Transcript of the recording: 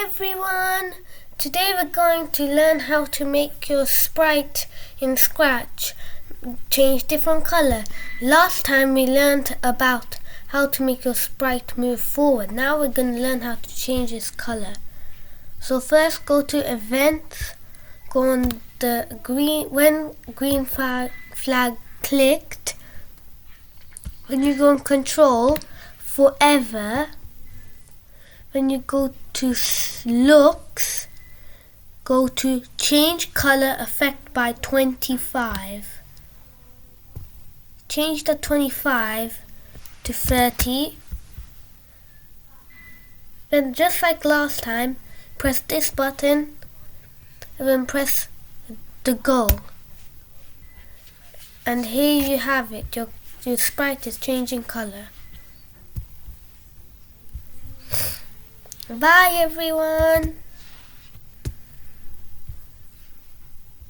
everyone! Today we're going to learn how to make your sprite in Scratch change different color. Last time we learned about how to make your sprite move forward. Now we're going to learn how to change its color. So first go to events, go on the when green flag clicked, when you go on control forever, when you go to looks, go to change color effect by 25. Change the 25 to 30. Then just like last time, press this button and then press the go. And here you have it, your sprite is changing color. Bye everyone!